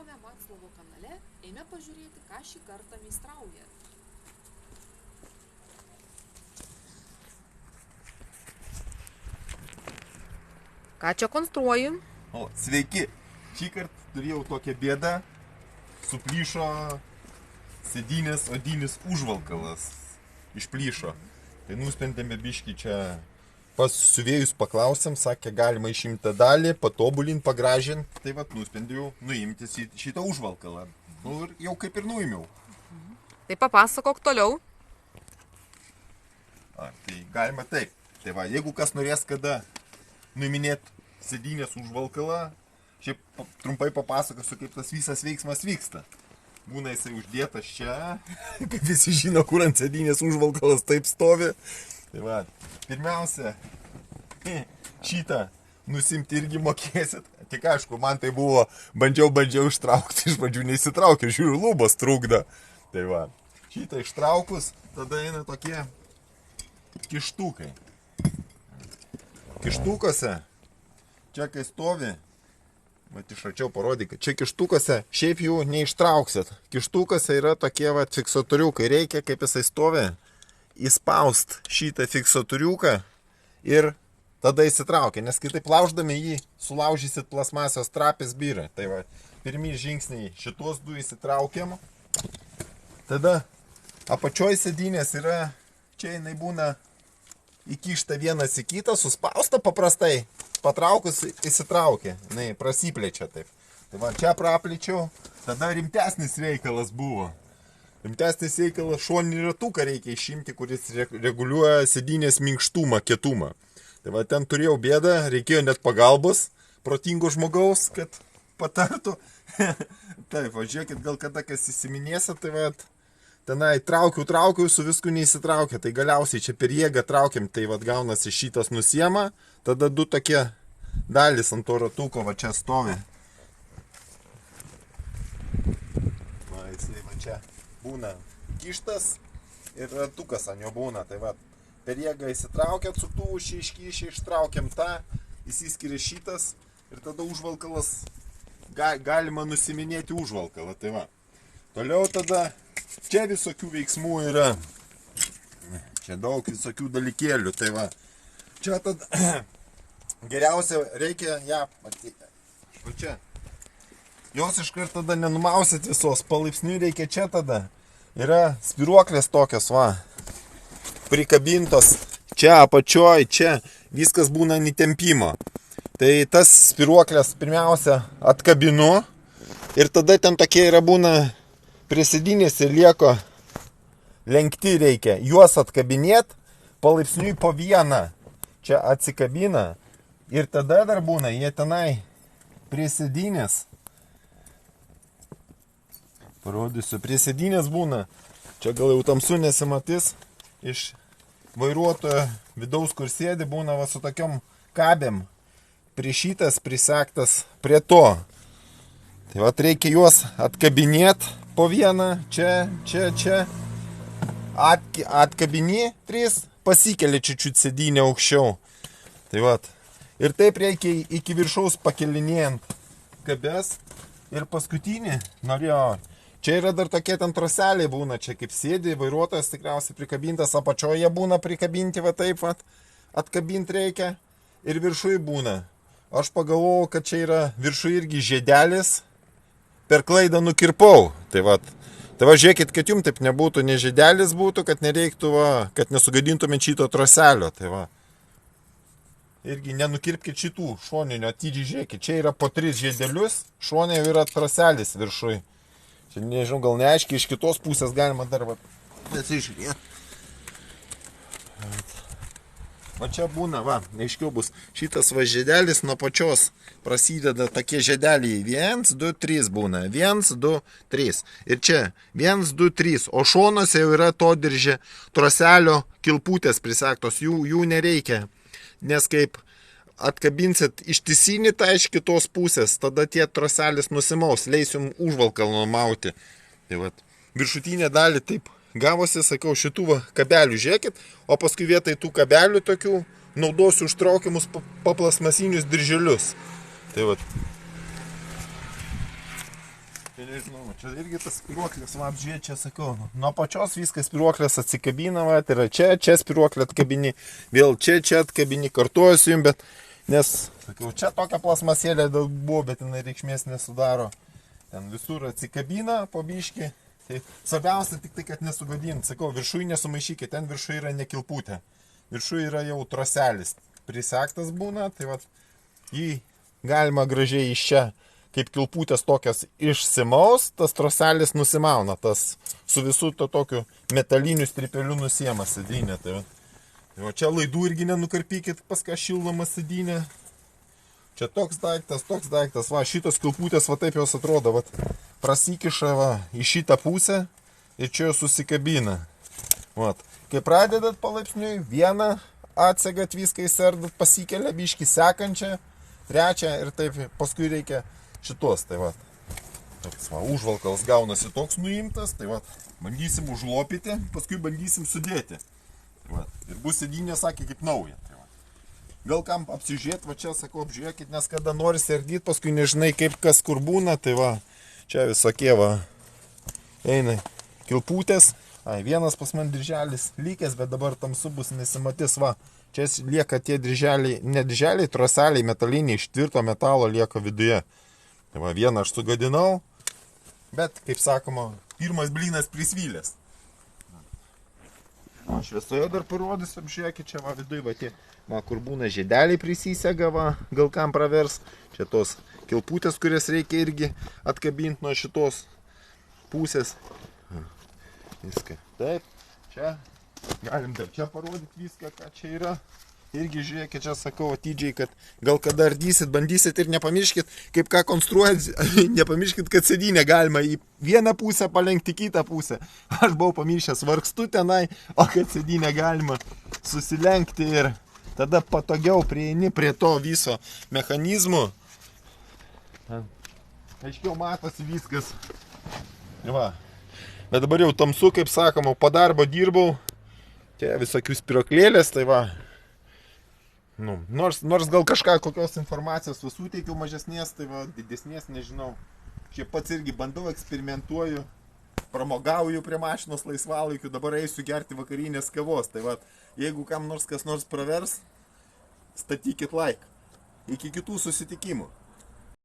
Dalyvavę Vaclovo kanale, eime pažiūrėti, ką šį kartą meistrauja. Ką čia konstruoji? Sveiki! Šį kartą turėjau tokią bėdą. Suplyšo sėdynės odinis užvalkalas. Išplyšo. Tai nusprendėme biškį čia pas siuvėjus paklausėm, sakė, galima išimti dalį, patobulinti, pagražinti. Tai vat nusprendėjau nuimti šitą užvalkalą. Nu ir jau kaip ir nuimiau. Tai papasakok toliau. Tai galima taip. Tai va, jeigu kas norės kada nuiminėti sėdynės užvalkalą, šiaip trumpai papasakosiu, kaip tas visas veiksmas vyksta. Būna jisai uždėtas čia, kaip visi žino, kur ant sėdynės užvalkalas taip stovi. Tai va, pirmiausia, šitą nusimti irgi mokėsit. Tik aišku, man tai buvo, bandžiau ištraukti, iš pradžių neįsitraukiau, žiūriu, lubos trukdo. Tai va, šitą ištraukus, tada eina tokie kištukai. Kištukose, čia kai stovi, vat iš arčiau parodyk, čia kištukose šiaip jų neištrauksit. Kištukose yra tokie vat fiksatoriukai, reikia, kaip jisai stovi, įspaust šitą fiksatoriuką ir tada įsitraukia, nes kitaip lauždami jį sulaužysit plasmasios trapės byrą. Tai va, pirmi žingsniai šitos du įsitraukiam, tada apačioj sėdynės yra, čia jinai būna įkišta vienas į kitą, suspausta paprastai, patraukus įsitraukia, jinai prasiplečia taip. Tai va, čia praplėčiau, tada rimtesnis reikalas buvo. Rimtesnis reikalas šoninį ratuką reikia išimti, kuris reguliuoja sėdynės minkštumą, kietumą. Tai va, ten turėjau bėdą, reikėjo net pagalbos protingo žmogaus, kad patartų. Taip, va, žiūrėkit, gal kada kas įsiminėsit, tai va, tenai traukiau, su visku neįsitraukia, tai galiausiai čia per jėgą traukiam, tai va, gaunasi šitas nusiema, tada du tokie dalys ant to ratuko, va, čia stovi. Va, jisai va čia būna kištas ir ratukas ant jo būna, tai va, per jėgą įsitraukiat suktuvų, iškišę, ištraukiam tą, įsiskiria šitas ir tada užvalkalas, galima nusiminėti užvalkalą, tai va. Toliau tada, čia visokių veiksmų yra, čia daug visokių dalykėlių, tai va, čia tada geriausia reikia ją, va čia, jos iškart tada nenumausit visos, palaipsniui reikia čia tada, yra spiruoklės tokios, va, prikabintos, čia apačioj, čia, viskas būna nitempimo. Tai tas spiruoklės pirmiausia atkabinu ir tada ten tokie yra būna prie sėdynės ir lieko lenkti reikia. Juos atkabinėt, palaipsniui po vieną čia atsikabina ir tada dar būna, jie tenai prie sėdynės. Parodysiu, prie sėdynės būna, čia gal jau tamsu nesimatys, iš vairuotojo vidaus, kur sėdi, būna va su tokiom kabėm prišytas, prisektas prie to. Tai va, reikia juos atkabinėti po vieną, čia, atkabini 3, pasikeli čiučiut sėdynę aukščiau. Tai va, ir taip reikia iki viršaus pakelinėjant kabės ir paskutinį norėjau. Čia yra dar tokie ten troseliai būna, čia kaip sėdi, vairuotojas tikriausiai prikabintas, apačioje būna prikabinti, va taip, va, atkabinti reikia ir viršui būna. Aš pagalvojau, kad čia yra viršui irgi žiedelis, per klaidą nukirpau. Tai va, žiūrėkit, kad jums taip nebūtų, ne žiedelis būtų, kad nereiktų, va, kad nesugadintumėt šito troselio. Tai va, irgi nenukirpkit šitų šoninio, atidžiai žiūrėkit, čia yra po 3 žiedelius, šonė yra troselis viršui. Čia nežinau, gal neaiškiai, iš kitos pusės galima dar pasižiūrėti. Va čia būna, va, aiškiau bus. Šitas va žiedelis nuo pačios prasideda tokie žiedeliai. 1, 2, 3 būna. 1, 2, 3. Ir čia 1, 2, 3. O šonuose jau yra to diržė troselio kilputės prisegtos. Jų nereikia. Nes kaip atkabinsit ištisinį tą iš kitos pusės, tada tie troselis nusimaus, leis jums užvalkalą numauti. Tai va, viršutinė dalį taip gavosi, sakau, šitų va kabelių žiūrėkit, o paskui vietoj tų kabelių tokių naudosiu užtraukiamus paplasmasinius dirželius. Tai va. Tai nežinau, čia irgi tas spiruoklis, va, apžiūrė, čia sakau, nuo pačios viskas spiruoklės atsikabina, va, tai yra čia spiruoklė atkabini, vėl čia atkabini, kartuosiu jums, bet, nes, sakau, čia tokia plasmasėlė daug buvo, bet jinai reikšmės nesudaro. Ten visur atsikabina po biškį, tai svarbiausia tik tai, kad nesugadint, sakau, viršui nesumaišykit, ten viršui yra nekilputė, viršui yra jau troselis, prisektas būna, tai va, jį galima gražiai iš čia, kaip kilputės tokias išsimaus, tas troselis nusimauna, tas su visų to tokiu metaliniu stripeliu nusiema sėdynė. Tai va čia laidų irgi nenukarpykit, paska šildoma sėdynė. Čia toks daiktas, va šitos kilputės, va taip jos atrodo, va prasikiša va į šitą pusę ir čia jos susikabina. Va, kai pradedat palaipsniui, vieną atsegat viską įserdat, pasikelia biškį sekančią, trečią ir taip paskui reikia šitos, tai va, toks, va, užvalkalas gaunasi toks nuimtas, tai va, bandysim užlopyti, paskui bandysim sudėti, tai va, ir bus sėdynė, sakė, kaip nauja, tai va. Gal kam apsižiūrėti, va čia, sakau, apžiūrėkit, nes kada nori serdyti, paskui nežinai, kaip kas kur būna, tai va, čia visokie, va, eina kilputės, vienas pas man dirželis lykęs, bet dabar tamsu bus, nesimatys, va, čia lieka tie dirželiai, ne dirželiai, troseliai metaliniai, iš tvirto metalo lieka viduje. Tai va, vieną aš sugadinau, bet, kaip sakoma, pirmas blynas prisvylės. Šviesoje dar parodysiu, apžiūrėkit, čia va viduje, va, tie, va, kur būna žiedeliai prisisega, va, gal kam pravers. Čia tos kilputės, kurias reikia irgi atkabinti nuo šitos pusės. Viską. Taip, čia, galim dar čia parodyti viską, ką čia yra. Irgi žiūrėkit, čia sakau atidžiai, kad gal kada ardysit, bandysit ir nepamirškit, kaip ką konstruojat, nepamirškit, kad sėdynę galima į vieną pusę palenkti kitą pusę. Aš buvau pamiršęs, vargstu tenai, o kad sėdynę galima susilenkti ir tada patogiau prieini prie to viso mechanizmo. Aiškiau matosi viskas. Va. Bet dabar jau tamsu, kaip sakoma, po darbo dirbau. Čia visokių spiroklėlės, tai va. Nu, nors gal kažką, kokios informacijos visų teikiau mažesnės, tai va, didesnės nežinau. Čia pats irgi bandau, eksperimentuoju, pramogauju prie mašinos laisvalaikiu, dabar eisiu gerti vakarinės kavos. Tai va, jeigu kam nors kas nors pravers, statykit like. Iki kitų susitikimų.